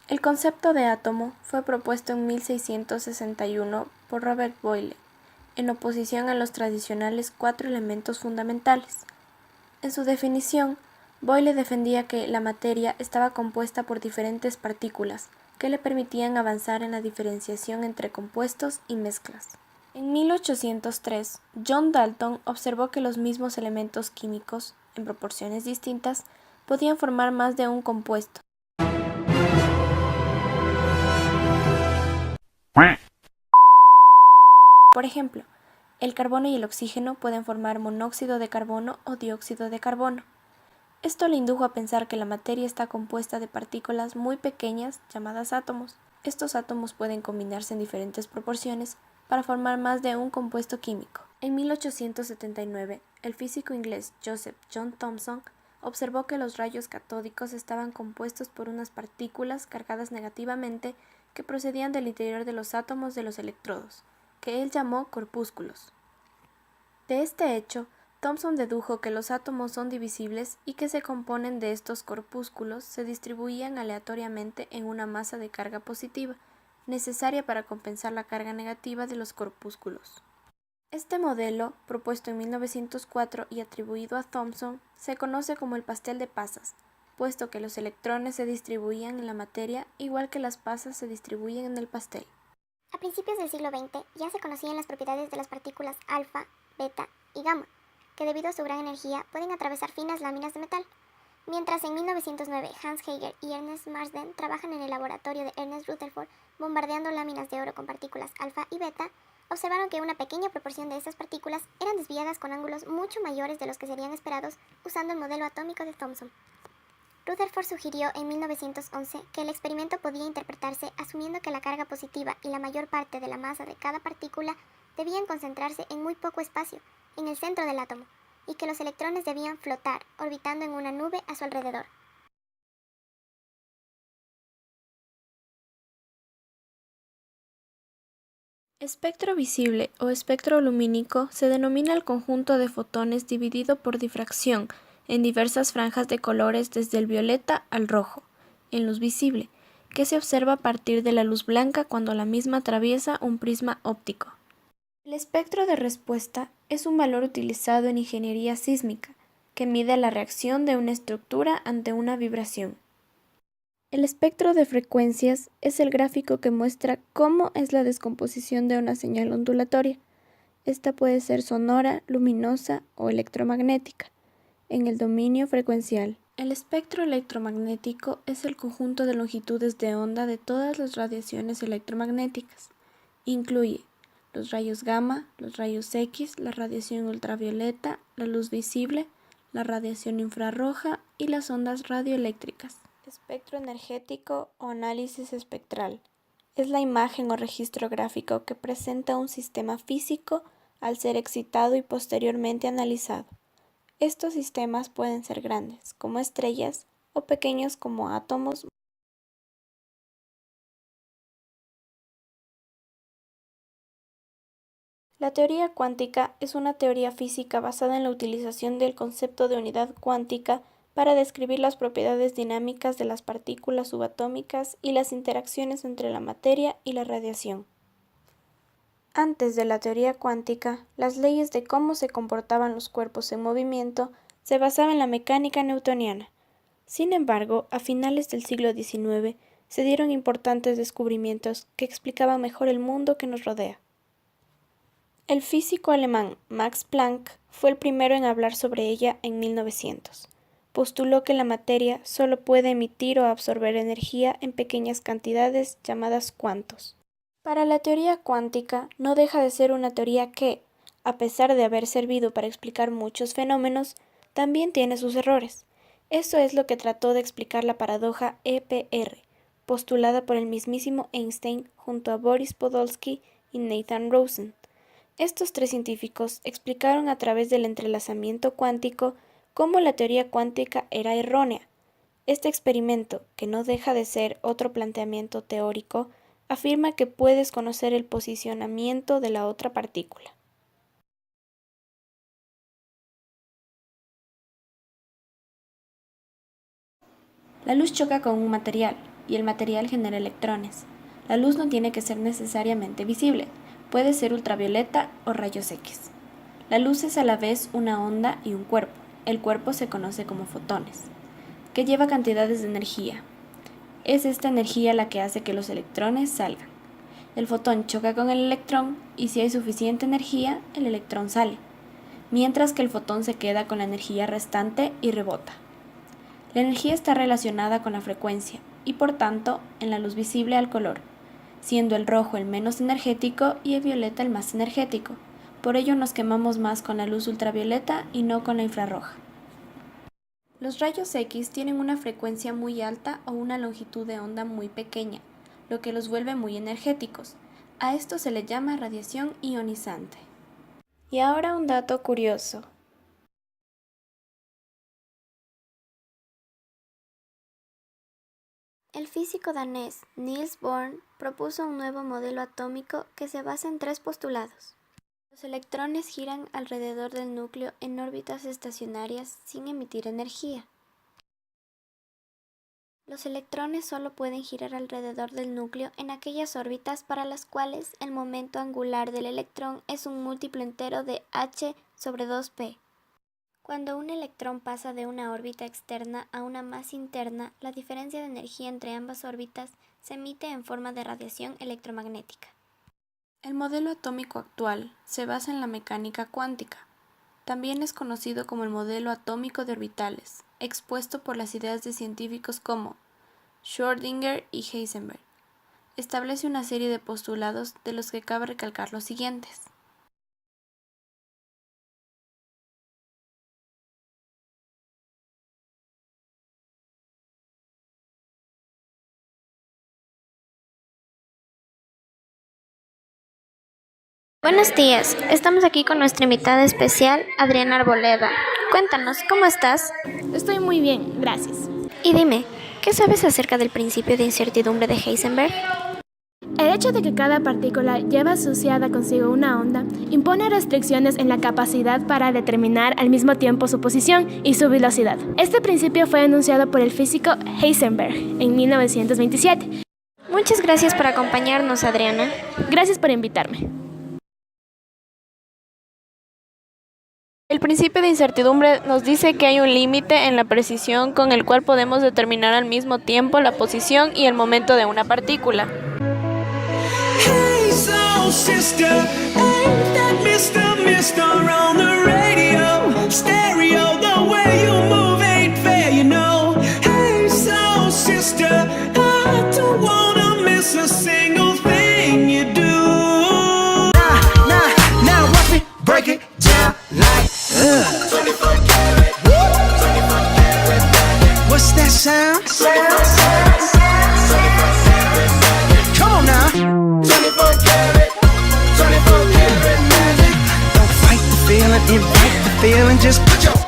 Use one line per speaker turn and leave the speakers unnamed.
El concepto de átomo fue propuesto en 1661 por Robert Boyle, en oposición a los tradicionales 4 elementos fundamentales. En su definición, Boyle defendía que la materia estaba compuesta por diferentes partículas que le permitían avanzar en la diferenciación entre compuestos y mezclas. En 1803, John Dalton observó que los mismos elementos químicos, en proporciones distintas, podían formar más de un compuesto. Por ejemplo, el carbono y el oxígeno pueden formar monóxido de carbono o dióxido de carbono. Esto le indujo a pensar que la materia está compuesta de partículas muy pequeñas llamadas átomos. Estos átomos pueden combinarse en diferentes proporciones para formar más de un compuesto químico. En 1879, el físico inglés Joseph John Thomson observó que los rayos catódicos estaban compuestos por unas partículas cargadas negativamente que procedían del interior de los átomos de los electrodos, que él llamó corpúsculos. De este hecho, Thomson dedujo que los átomos son divisibles y que se componen de estos corpúsculos se distribuían aleatoriamente en una masa de carga positiva, necesaria para compensar la carga negativa de los corpúsculos. Este modelo, propuesto en 1904 y atribuido a Thomson, se conoce como el pastel de pasas, puesto que los electrones se distribuían en la materia igual que las pasas se distribuyen en el pastel.
A principios del siglo XX ya se conocían las propiedades de las partículas alfa, beta y gamma, que debido a su gran energía pueden atravesar finas láminas de metal. Mientras en 1909 Hans Geiger y Ernest Marsden trabajan en el laboratorio de Ernest Rutherford bombardeando láminas de oro con partículas alfa y beta, observaron que una pequeña proporción de estas partículas eran desviadas con ángulos mucho mayores de los que serían esperados usando el modelo atómico de Thomson. Rutherford sugirió en 1911 que el experimento podía interpretarse asumiendo que la carga positiva y la mayor parte de la masa de cada partícula debían concentrarse en muy poco espacio, en el centro del átomo, y que los electrones debían flotar, orbitando en una nube a su alrededor.
Espectro visible o espectro lumínico se denomina el conjunto de fotones dividido por difracción en diversas franjas de colores desde el violeta al rojo, en luz visible, que se observa a partir de la luz blanca cuando la misma atraviesa un prisma óptico. El espectro de respuesta es un valor utilizado en ingeniería sísmica, que mide la reacción de una estructura ante una vibración. El espectro de frecuencias es el gráfico que muestra cómo es la descomposición de una señal ondulatoria. Esta puede ser sonora, luminosa o electromagnética, en el dominio frecuencial. El espectro electromagnético es el conjunto de longitudes de onda de todas las radiaciones electromagnéticas. Incluye los rayos gamma, los rayos X, la radiación ultravioleta, la luz visible, la radiación infrarroja y las ondas radioeléctricas. Espectro energético o análisis espectral es la imagen o registro gráfico que presenta un sistema físico al ser excitado y posteriormente analizado. Estos sistemas pueden ser grandes, como estrellas, o pequeños como átomos. La teoría cuántica es una teoría física basada en la utilización del concepto de unidad cuántica para describir las propiedades dinámicas de las partículas subatómicas y las interacciones entre la materia y la radiación. Antes de la teoría cuántica, las leyes de cómo se comportaban los cuerpos en movimiento se basaban en la mecánica newtoniana. Sin embargo, a finales del siglo XIX se dieron importantes descubrimientos que explicaban mejor el mundo que nos rodea. El físico alemán Max Planck fue el primero en hablar sobre ella en 1900. Postuló que la materia solo puede emitir o absorber energía en pequeñas cantidades llamadas cuantos. Para la teoría cuántica no deja de ser una teoría que, a pesar de haber servido para explicar muchos fenómenos, también tiene sus errores. Eso es lo que trató de explicar la paradoja EPR, postulada por el mismísimo Einstein junto a Boris Podolsky y Nathan Rosen. Estos 3 científicos explicaron a través del entrelazamiento cuántico cómo la teoría cuántica era errónea. Este experimento, que no deja de ser otro planteamiento teórico, afirma que puedes conocer el posicionamiento de la otra partícula. La luz choca con un material, y el material genera electrones. La luz no tiene que ser necesariamente visible, puede ser ultravioleta o rayos X. La luz es a la vez una onda y un cuerpo. El cuerpo se conoce como fotones, que lleva cantidades de energía. Es esta energía la que hace que los electrones salgan. El fotón choca con el electrón y si hay suficiente energía, el electrón sale, mientras que el fotón se queda con la energía restante y rebota. La energía está relacionada con la frecuencia y por tanto en la luz visible al color, siendo el rojo el menos energético y el violeta el más energético. Por ello nos quemamos más con la luz ultravioleta y no con la infrarroja. Los rayos X tienen una frecuencia muy alta o una longitud de onda muy pequeña, lo que los vuelve muy energéticos. A esto se le llama radiación ionizante. Y ahora un dato curioso. El físico danés Niels Bohr propuso un nuevo modelo atómico que se basa en 3 postulados. Los electrones giran alrededor del núcleo en órbitas estacionarias sin emitir energía. Los electrones solo pueden girar alrededor del núcleo en aquellas órbitas para las cuales el momento angular del electrón es un múltiplo entero de h sobre 2p. Cuando un electrón pasa de una órbita externa a una más interna, la diferencia de energía entre ambas órbitas se emite en forma de radiación electromagnética. El modelo atómico actual se basa en la mecánica cuántica. También es conocido como el modelo atómico de orbitales, expuesto por las ideas de científicos como Schrödinger y Heisenberg. Establece una serie de postulados de los que cabe recalcar los siguientes.
Buenos días, estamos aquí con nuestra invitada especial, Adriana Arboleda. Cuéntanos, ¿cómo estás?
Estoy muy bien, gracias.
Y dime, ¿qué sabes acerca del principio de incertidumbre de Heisenberg?
El hecho de que cada partícula lleva asociada consigo una onda impone restricciones en la capacidad para determinar al mismo tiempo su posición y su velocidad. Este principio fue enunciado por el físico Heisenberg en 1927.
Muchas gracias por acompañarnos, Adriana.
Gracias por invitarme.
El principio de incertidumbre nos dice que hay un límite en la precisión con el cual podemos determinar al mismo tiempo la posición y el momento de una partícula.
Hey, soul sister, ain't that Mr. on the radio? Stereo, the way you move ain't fair, you know. Hey, soul sister, I don't wanna miss a single thing you do. Now watch me break it down like 24 karat, 24 karat magic. What's that sound? 24 karat magic. Come on now. 24 karat magic. Don't fight the feeling, invite the feeling, just put your